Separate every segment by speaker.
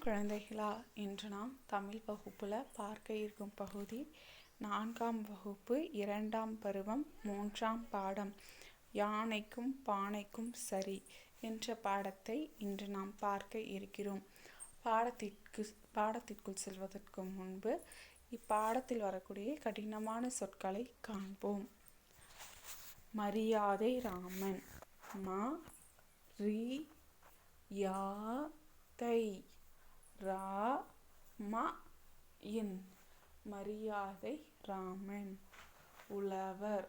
Speaker 1: குழந்தைகளா, இன்று நாம் தமிழ் வகுப்பில் பார்க்க இருக்கும் பகுதி 4ஆம் வகுப்பு 2ஆம் பருவம் 3ஆம் பாடம் யானைக்கும் பானைக்கும் சரி என்ற பாடத்தை இன்று நாம் பார்க்க இருக்கிறோம். பாடத்திற்குள் செல்வதற்கு முன்பு இப்பாடத்தில் வரக்கூடிய கடினமான சொற்களை காண்போம். மரியாதை ராமன். தை ராமன் மரியாதை ராமன். உழவர்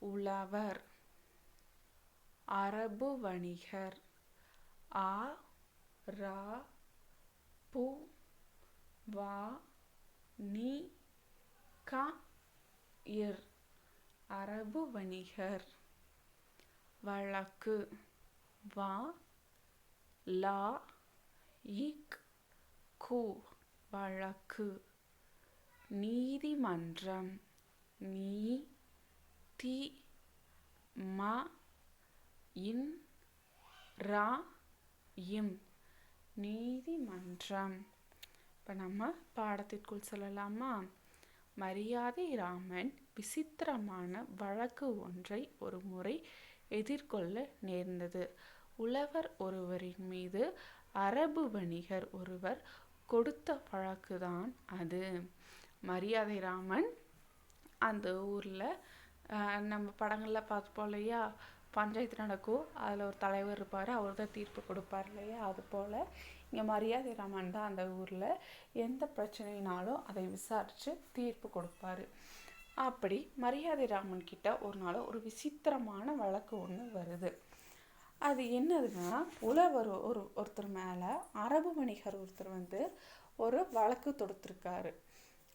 Speaker 1: உழவர். அரபு வணிகர். அரபு வணிகர். வழக்கு. வழக்கு. நீதிமன்றம். நீதிமன்றம். இப்போ நம்ம பாடத்திற்குள் சொல்லலாமா? மரியாதை ராமன் விசித்திரமான வழக்கு ஒன்றை ஒரு முறை எதிர்கொள்ள நேர்ந்தது. உழவர் ஒருவரின் மீது அரபு வணிகர் ஒருவர் கொடுத்த வழக்குதான் அது. மரியாதை ராமன் அந்த ஊரில் நம்ம படங்களில் பார்த்துப்போம் இல்லையா, பஞ்சாயத்து நடக்கும், அதில் ஒரு தலைவர் இருப்பார், அவர் தான் தீர்ப்பு கொடுப்பார் இல்லையா, அதுபோல் இங்கே மரியாதை ராமன் தான் அந்த ஊரில் எந்த பிரச்சனைனாலும் அதை விசாரித்து தீர்ப்பு கொடுப்பார். அப்படி மரியாதை ராமன் கிட்ட ஒரு நாள் ஒரு விசித்திரமான வழக்கு ஒன்று வருது. அது என்னதுன்னா, உழவர் ஒருத்தர் மேலே அரபு வணிகர் ஒருத்தர் ஒரு வழக்கு தொடுத்திருக்காரு.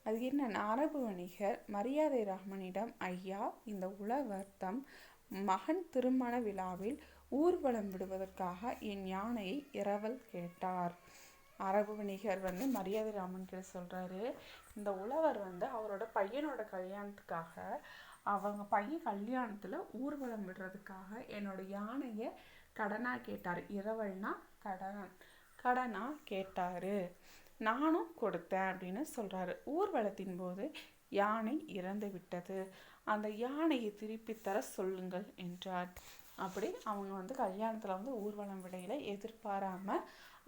Speaker 1: அது என்னன்னா, அரபு வணிகர் மரியாதை ராமனிடம், ஐயா, இந்த உழவர் தம் மகன் திருமண விழாவில் ஊர்வலம் விடுவதற்காக என் யானையை இரவல் கேட்டார். அரபு வணிகர் மரியாதை ராமன் கிட்ட சொல்றாரு, இந்த உழவர் அவரோட பையனோட கல்யாணத்துக்காக, அவங்க பையன் கல்யாணத்துல ஊர்வலம் விடுறதுக்காக என்னோட யானையை கடனா கேட்டார். இரவல்னா கடனா கேட்டாரு. நானும் கொடுத்தேன் அப்படின்னு சொல்றாரு. ஊர்வலத்தின் போது யானை இறந்து விட்டது. அந்த யானையை திருப்பி தர சொல்லுங்கள் என்றார். அப்படி அவங்க கல்யாணத்துல ஊர்வலம் விடையில எதிர்பாராம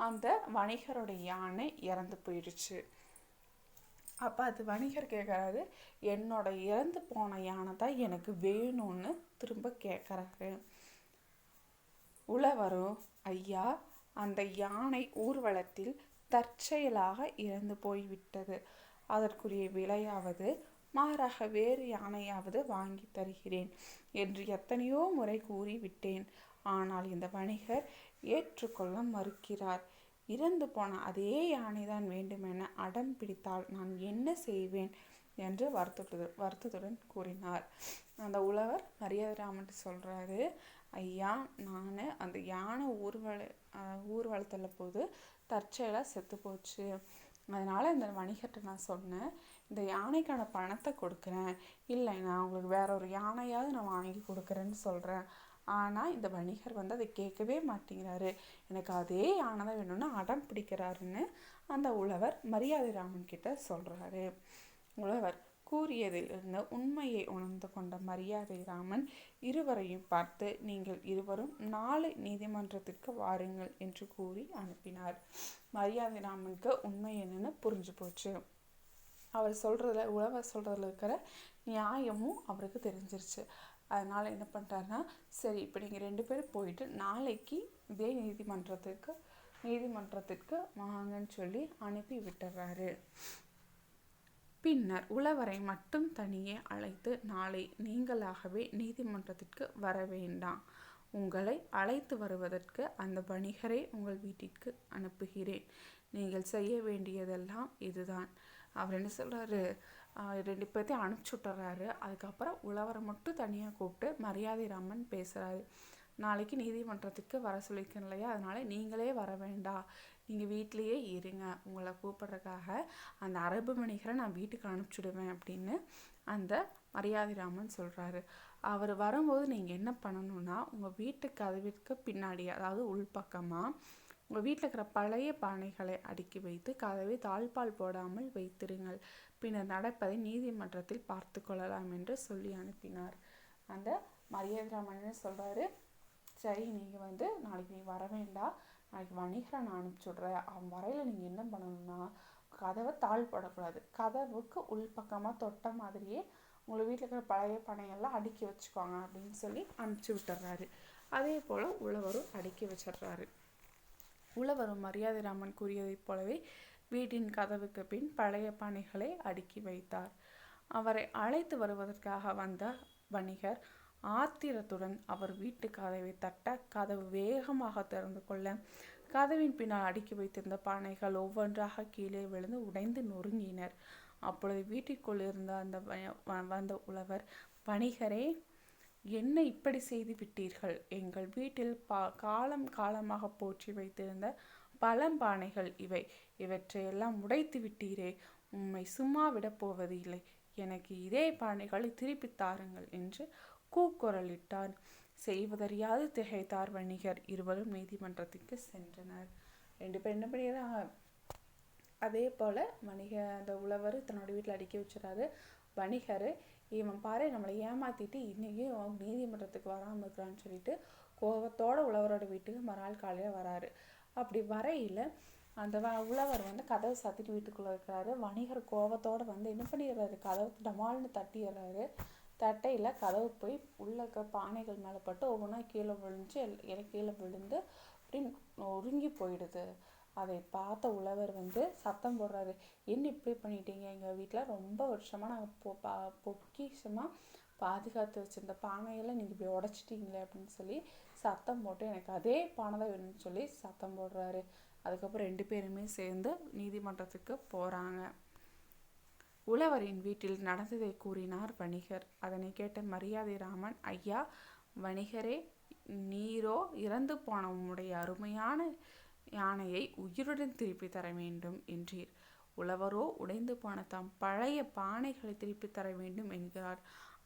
Speaker 1: அந்த வணிகரோட யானை இறந்து போயிடுச்சு. அப்போ அது வணிகர் கேட்குறாரு, என்னோட இறந்து போன யானை தான் எனக்கு வேணும்னு திரும்ப கேட்குறாரு. உழவரும், ஐயா, அந்த யானை ஊர்வலத்தில் தற்செயலாக இறந்து போய்விட்டது. அதற்குரிய விலையாவது மாறாக வேறு யானையாவது வாங்கி தருகிறேன் என்று எத்தனையோ முறை கூறிவிட்டேன். ஆனால் இந்த வணிகர் ஏற்றுக்கொள்ள மறுக்கிறார். இறந்து போன அதே யானைதான் வேண்டுமென அடம் பிடித்தால் நான் என்ன செய்வேன் என்று வருத்தத்துடன் கூறினார். அந்த உழவர் மரியாதை ராமன் சொல்றாரு, ஐயா, நான் அந்த யானை ஊர்வலத்தில் போது தற்செயலாக செத்து போச்சு. அதனால் இந்த வணிகர்கிட்ட நான் சொன்னேன், இந்த யானைக்கான பணத்தை கொடுக்குறேன், இல்லை நான் உங்களுக்கு வேற ஒரு யானையாவது நான் வாங்கி கொடுக்குறேன்னு சொல்கிறேன். ஆனால் இந்த வணிகர் அதை கேட்கவே மாட்டேங்கிறாரு. எனக்கு அதே யானை தான் வேணும்னு அடம் பிடிக்கிறாருன்னு அந்த உழவர் மரியாதை ராமன் கிட்ட சொல்கிறாரு. உழவர் கூறியதிலிருந்து உண்மையை உணர்ந்து கொண்ட மரியாதை ராமன் இருவரையும் பார்த்து, நீங்கள் இருவரும் நாளை நீதிமன்றத்திற்கு வாருங்கள் என்று கூறி அனுப்பினார். மரியாதை ராமனுக்கு உண்மை என்னன்னு புரிஞ்சு போச்சு. உழவர் சொல்றதுல இருக்கிற நியாயமும் அவருக்கு தெரிஞ்சிருச்சு. அதனால என்ன பண்ணிட்டாருன்னா, சரி, இப்போ நீங்கள் 2 பேரும் போயிட்டு நாளைக்கு இதே நீதிமன்றத்திற்கு வாங்கன்னு சொல்லி அனுப்பி விட்டுறாரு. பின்னர் உழவரை மட்டும் தனியே அழைத்து, நாளை நீங்களாகவே நீதிமன்றத்திற்கு வர வேண்டாம். உங்களை அழைத்து வருவதற்கு அந்த வணிகரை உங்கள் வீட்டிற்கு அனுப்புகிறேன். நீங்கள் செய்ய வேண்டியதெல்லாம் இதுதான். அவர் என்ன சொல்றாரு, 2 பேர்த்தையும் அனுப்பிச்சி விட்டுறாரு. அதுக்கப்புறம் உழவரை மட்டும் தனியாக கூப்பிட்டு மரியாதை ராமன் பேசுகிறாரு. நாளைக்கு நீதிமன்றத்துக்கு வர சொல்லியிருக்கேன் இல்லையா, அதனால நீங்களே வர வேண்டாம், நீங்கள் வீட்டிலையே இருங்க, உங்களை கூப்பிட்றதுக்காக அந்த அரபு வணிகரை நான் வீட்டுக்கு அனுப்பிச்சுடுவேன் அப்படின்னு அந்த மரியாதைராமன் சொல்கிறாரு. அவர் வரும்போது நீங்கள் என்ன பண்ணணும்னா, உங்கள் வீட்டு கதவிற்கு பின்னாடி, அதாவது உள்பக்கமாக உங்கள் வீட்டில் இருக்கிற பழைய பானைகளை அடுக்கி வைத்து கதவை தாழ்பால் போடாமல் வைத்திருங்கள். பின்னர் நடப்பதை நீதிமன்றத்தில் பார்த்து கொள்ளலாம் என்று சொல்லி அனுப்பினார். அந்த மரியாதைராமன் என்ன சொல்கிறாரு, சரி நீங்கள் நாளைக்கு நீ வர வேண்டாம், நாளைக்கு வணிகரை நான் அனுப்பிச்சுட்றேன். அவன் வரையில் நீங்கள் என்ன பண்ணணும்னா, கதவை தாழ் போடக்கூடாது, கதவுக்கு உள்பக்கமாக தொட்ட மாதிரியே உங்கள் வீட்டில் இருக்கிற பழைய பானையெல்லாம் அடுக்கி வச்சுக்கோங்க அப்படின்னு சொல்லி அனுப்பிச்சி விட்டுறாரு. அதே போல் உழவரும் அடுக்கி வச்சிடுறாரு. உழவரும் மரியாதைராமன் கூறியதைப் போலவே வீட்டின் கதவுக்கு பின் பழைய பானைகளை அடுக்கி வைத்தார். அவரை அழைத்து வருவதற்காக வந்த வணிகர் ஆத்திரத்துடன் அவர் வீட்டு கதவை தட்ட கதவு வேகமாக திறந்து கொள்ள கதவின் பின்னால் அடுக்கி வைத்திருந்த பானைகள் ஒவ்வொன்றாக கீழே விழுந்து உடைந்து நொறுங்கினர். அப்பொழுது வீட்டிற்குள் இருந்த வந்த உழவர், வணிகரே, என்ன இப்படி செய்து விட்டீர்கள்? எங்கள் வீட்டில் காலம் காலமாக போற்றி வைத்திருந்த பழம்பானைகள் இவற்றையெல்லாம் உடைத்து விட்டீரே, உம்மை சும்மா விடப் போவது இல்லை. எனக்கு இதே பானைகளை திருப்பி தாருங்கள் என்று கூக்குரலிட்டார். செய்வதறியாது திகைத்தார் வணிகர். இருவரும் நீதிமன்றத்திற்கு சென்றனர். 2 பேர் என்ன பண்ணிடுறாங்க, அதே போல் அந்த உழவர் தன்னோட வீட்டில் அடுக்கி வச்சுறாரு. வணிகர், இவன் பாரு நம்மளை ஏமாற்றிட்டு இன்றைக்கும் நீதிமன்றத்துக்கு வராமல் இருக்கிறான்னு சொல்லிட்டு கோபத்தோட உழவரோட வீட்டுக்கு மறுநாள் காலையில் வராரு. அப்படி வரையில் அந்த உழவர் கதவை சாத்திட்டு வீட்டுக்குள்ளே இருக்கிறாரு. வணிகர் கோபத்தோடு என்ன பண்ணிடுறாரு, கதவு டமால்னு தட்டிடுறாரு. தட்டையில் கதவு போய் உள்ள இருக்க பானைகள் மேலே பட்டு ஒவ்வொன்றா கீழே விழுந்து கீழே விழுந்து அப்படி ஒருங்கி போயிடுது. அதை பார்த்த உழவர் சத்தம் போடுறாரு, என்ன இப்படி பண்ணிட்டீங்க? எங்கள் வீட்டில் ரொம்ப வருஷமாக நாங்கள் பொக்கிஷமாக பாதுகாத்து வச்சுருந்த பானையெல்லாம் நீங்கள் இப்படி உடச்சிட்டிங்களே அப்படின்னு சொல்லி சத்தம் போட்டு, எனக்கு அதே பானை தான் வேணும்னு சொல்லி சத்தம் போடுறாரு. அதுக்கப்புறம் 2 பேருமே சேர்ந்து நீதிமன்றத்துக்கு போகிறாங்க. உழவரின் வீட்டில் நடந்ததை கூறினார் வணிகர். அதனை கேட்ட மரியாதைராமன், ஐயா வணிகரே, நீரோ இறந்து போன உம்முடைய அருமையான யானையை உயிருடன் திருப்பி தர வேண்டும் என்றீர். உழவரோ உடைந்து போன தம் பழைய பானைகளை திருப்பி தர வேண்டும் என்கிறார்.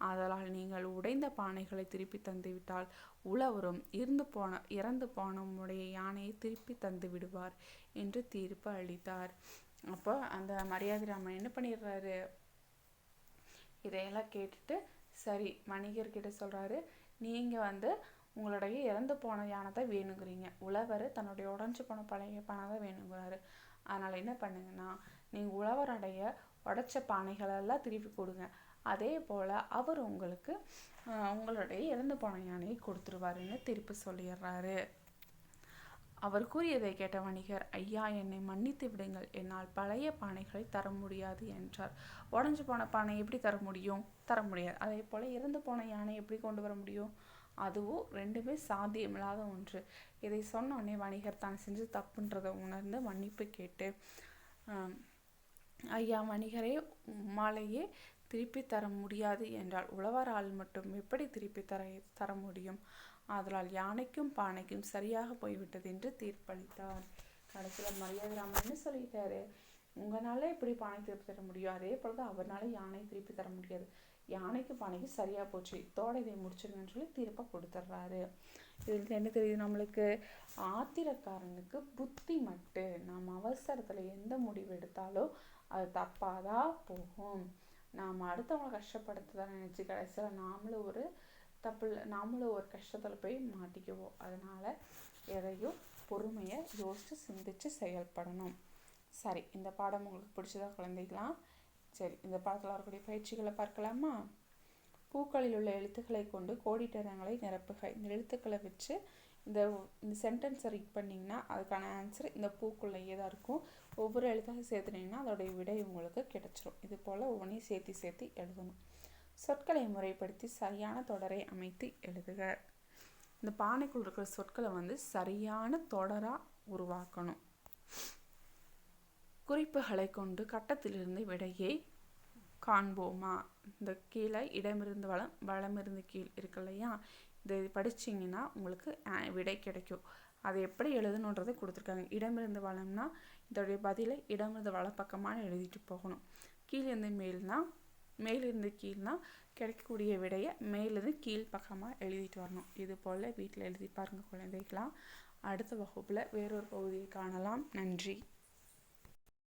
Speaker 1: ஆதலால் நீங்கள் உடைந்த பானைகளை திருப்பி தந்துவிட்டால் உழவரும் இறந்து போன உம்முடைய யானையை திருப்பி தந்து விடுவார் என்று தீர்ப்பு அளித்தார். அப்போ அந்த மரியாதைராமன் என்ன பண்ணிடுறாரு, இதையெல்லாம் கேட்டுட்டு சரி வணிகர்கிட்ட சொல்கிறாரு, நீங்கள் உங்களுடைய இறந்து போன யானை தான் வேணுங்கிறீங்க, உழவர் தன்னுடைய உடஞ்சி போன பழைய பானை தான் வேணுங்கிறாரு. அதனால் என்ன பண்ணுங்கன்னா, நீங்கள் உழவருடைய உடைச்ச பானைகளெல்லாம் திருப்பி கொடுங்க. அதே போல் அவர் உங்களுக்கு உங்களுடைய இறந்து போன யானையை கொடுத்துருவாருன்னு தீர்ப்பு சொல்லிடுறாரு. அவர் கூறியதை கேட்ட வணிகர், ஐயா என்னை மன்னித்து விடுங்கள், என்னால் பழைய பானைகளை தர முடியாது என்றார். உடஞ்சி போன பானை எப்படி தர முடியும்? தர முடியாது. அதே போல் இறந்து போன யானை எப்படி கொண்டு வர முடியும்? அதுவும் 2மே சாத்தியமில்லாத ஒன்று. இதை சொன்னோடனே வணிகர் தான் செஞ்சு தப்புன்றதை உணர்ந்து மன்னிப்பு கேட்டு, ஐயா வணிகரே, உம்மாலேயே திருப்பி தர முடியாது என்றால் உழவரால் மட்டும் எப்படி திருப்பி தர முடியும்? ஆதலால் யானைக்கும் பானைக்கும் சரியாக போய்விட்டது என்று தீர்ப்பளித்தார். கடைசியில் மரியாதைராமன் என்ன சொல்லிட்டாரு, உங்களால எப்படி பானை திருப்பி தர முடியும், அதே போல தான் அவரால் யானை திருப்பி தர முடியாது. யானைக்கு பானைக்கு சரியாக போச்சு, இதோட இதை முடிச்சிருங்கன்னு சொல்லி தீர்ப்பை கொடுத்துட்றாரு. இதுக்கு என்ன தெரியுது நம்மளுக்கு, ஆத்திரக்காரனுக்கு புத்தி மட்டு. நாம் அவசரத்தில் எந்த முடிவு எடுத்தாலும் அது தப்பாக தான் போகும். நாம் அடுத்தவங்களை கஷ்டப்படுத்துதான் நினச்சி கடைசியில் நாமளும் ஒரு கஷ்டத்தில் போய் மாட்டிக்குவோம். அதனால் எதையும் பொறுமையை யோசித்து சிந்தித்து செயல்படணும். சரி, இந்த பாடம் உங்களுக்கு பிடிச்சதா குழந்தைக்கலாம்? சரி, இந்த பாடத்தில் வரக்கூடிய பயிற்சிகளை பார்க்கலாமா? பூக்களில் உள்ள எழுத்துக்களை கொண்டு கோடிட்டரங்களை நிரப்புக. இந்த எழுத்துக்களை வச்சு இந்த சென்டென்ஸை ரீட் பண்ணிங்கன்னா அதுக்கான ஆன்சர் இந்த பூக்குள்ளேயே தான் இருக்கும். ஒவ்வொரு எழுத்தாக சேர்த்துனீங்கன்னா அதோடைய விடை உங்களுக்கு கிடைச்சிரும். இது போல் ஒவ்வொன்றையும் சேர்த்து எழுதணும். சொற்களை முறைப்படுத்தி சரியான தொடரை அமைத்து எழுதுக. இந்த பானைக்குள் இருக்கிற சொற்களை சரியான தொடராக உருவாக்கணும். குறிப்புகளை கொண்டு கட்டத்திலிருந்து விடையை காண்போமா? இந்த கீழே இடமிருந்து வளம், வளமிருந்து கீழ் இருக்கு இல்லையா, இதை படிச்சிங்கன்னா உங்களுக்கு விடை கிடைக்கும். அதை எப்படி எழுதணுன்றதை கொடுத்துருக்காங்க. இடமிருந்து வளம்னா இதோடைய பதிலை இடமிருந்து வளப்பக்கமாக எழுதிட்டு போகணும். கீழிருந்து மேல்னா மேலிருந்து கீழ்னா கிடைக்கக்கூடிய விடையை மேலிருந்து கீழ் பக்கமாக எழுதிட்டு வரணும். இது போல் வீட்டில் எழுதி பாருங்கள் குழந்தைகளா. அடுத்த வகுப்பில் வேறொரு பகுதியை காணலாம். நன்றி.